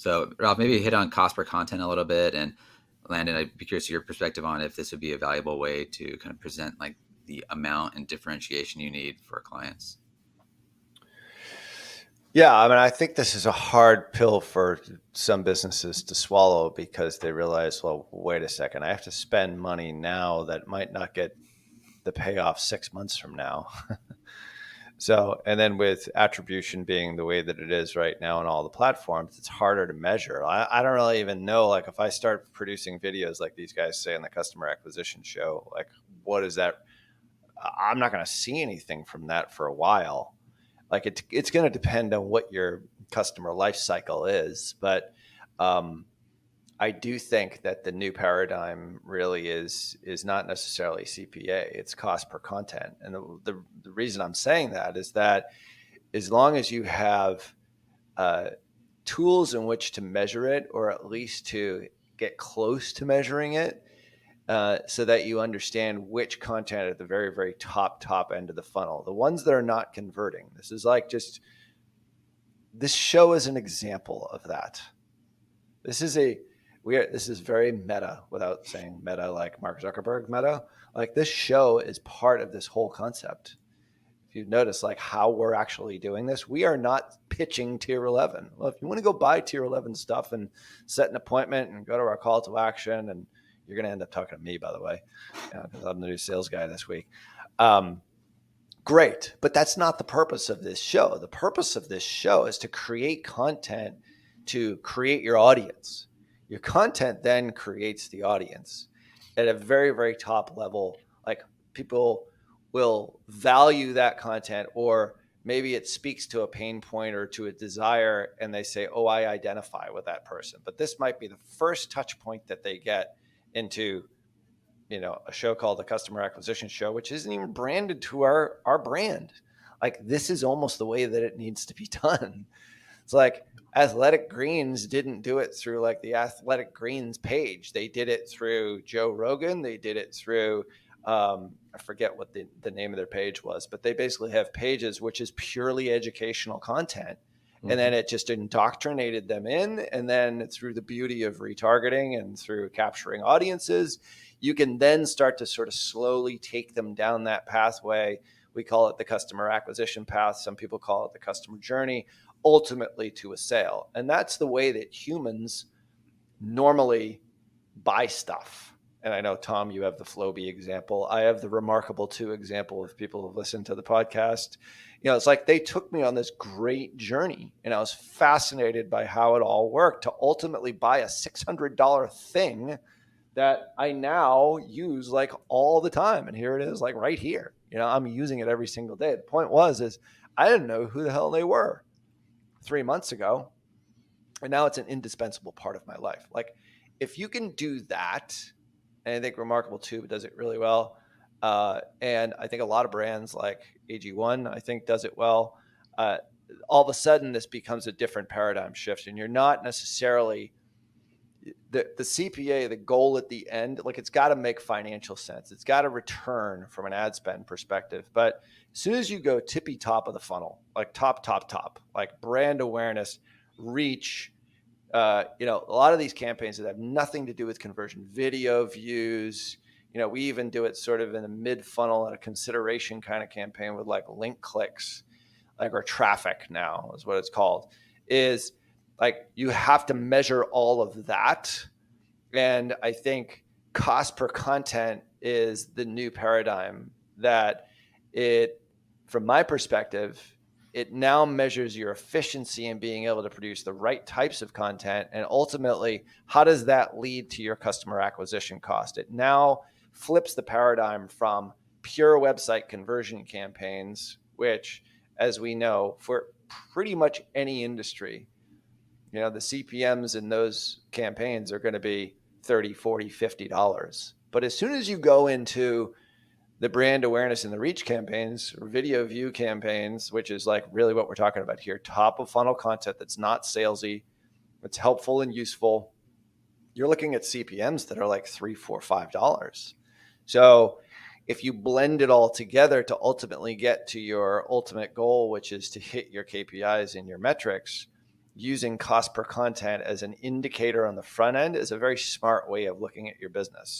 So Ralph, maybe hit on cost per content a little bit, and Landon, I'd be curious your perspective on if this would be a valuable way to kind of present like the amount and differentiation you need for clients. Yeah, I mean, I think this is a hard pill for some businesses to swallow because they realize, well, wait a second, I have to spend money now that might not get the payoff 6 months from now. So, and then with attribution being the way that it is right now on all the platforms, it's harder to measure. I don't really even know, like, if I start producing videos like these guys say on the customer acquisition show, like, what is that? I'm not going to see anything from that for a while. Like, it's going to depend on what your customer life cycle is. But I do think that the new paradigm really is not necessarily CPA. It's cost per content. And the reason I'm saying that is that as long as you have tools in which to measure it, or at least to get close to measuring it, so that you understand which content at the very, very top end of the funnel, the ones that are not converting. This is like just, this show is an example of that. This is very meta, without saying meta like Mark Zuckerberg meta. Like, this show is part of this whole concept. If you notice, like, how we're actually doing this, we are not pitching tier 11. Well, if you want to go buy tier 11 stuff and set an appointment and go to our call to action, and you're going to end up talking to me, by the way, because I'm the new sales guy this week. Great. But that's not the purpose of this show. The purpose of this show is to create content to create your audience. Your content then creates the audience at a very, very top level. Like, people will value that content, or maybe it speaks to a pain point or to a desire, and they say, oh, I identify with that person. But this might be the first touch point that they get into, a show called the Customer Acquisition Show, which isn't even branded to our brand. Like, this is almost the way that it needs to be done. It's like Athletic Greens didn't do it through like the Athletic Greens page. They did it through Joe Rogan. They did it through, I forget what the name of their page was, but they basically have pages which is purely educational content. Mm-hmm. And then it just indoctrinated them in. And then through the beauty of retargeting and through capturing audiences, you can then start to sort of slowly take them down that pathway. We call it the customer acquisition path. Some people call it the customer journey, ultimately to a sale. And that's the way that humans normally buy stuff. And I know, Tom, you have the Flowbee example. I have the Remarkable 2 example of people who've listened to the podcast. It's like they took me on this great journey, and I was fascinated by how it all worked to ultimately buy a $600 thing that I now use like all the time. And here it is, like right here. I'm using it every single day. The point is I didn't know who the hell they were 3 months ago. And now it's an indispensable part of my life. Like, if you can do that, and I think Remarkable 2 does it really well. And I think a lot of brands like AG1, I think, does it well. All of a sudden, this becomes a different paradigm shift. And you're not necessarily the CPA, the goal at the end, like, it's got to make financial sense. It's got to return from an ad spend perspective. But as soon as you go tippy top of the funnel, like top, like brand awareness, reach, a lot of these campaigns that have nothing to do with conversion, video views, we even do it sort of in a mid funnel and a consideration kind of campaign with like link clicks, like, or traffic now is what it's called, is like, you have to measure all of that. And I think cost per content is the new paradigm that from my perspective, it now measures your efficiency in being able to produce the right types of content. And ultimately, how does that lead to your customer acquisition cost? It now flips the paradigm from pure website conversion campaigns, which, as we know, for pretty much any industry, the CPMs in those campaigns are going to be $30, $40, $50. But as soon as you go into the brand awareness and the reach campaigns, or video view campaigns, which is like really what we're talking about here, top of funnel content that's not salesy, it's helpful and useful, you're looking at CPMs that are like $3, $4, $5. So if you blend it all together to ultimately get to your ultimate goal, which is to hit your KPIs and your metrics, using cost per content as an indicator on the front end is a very smart way of looking at your business.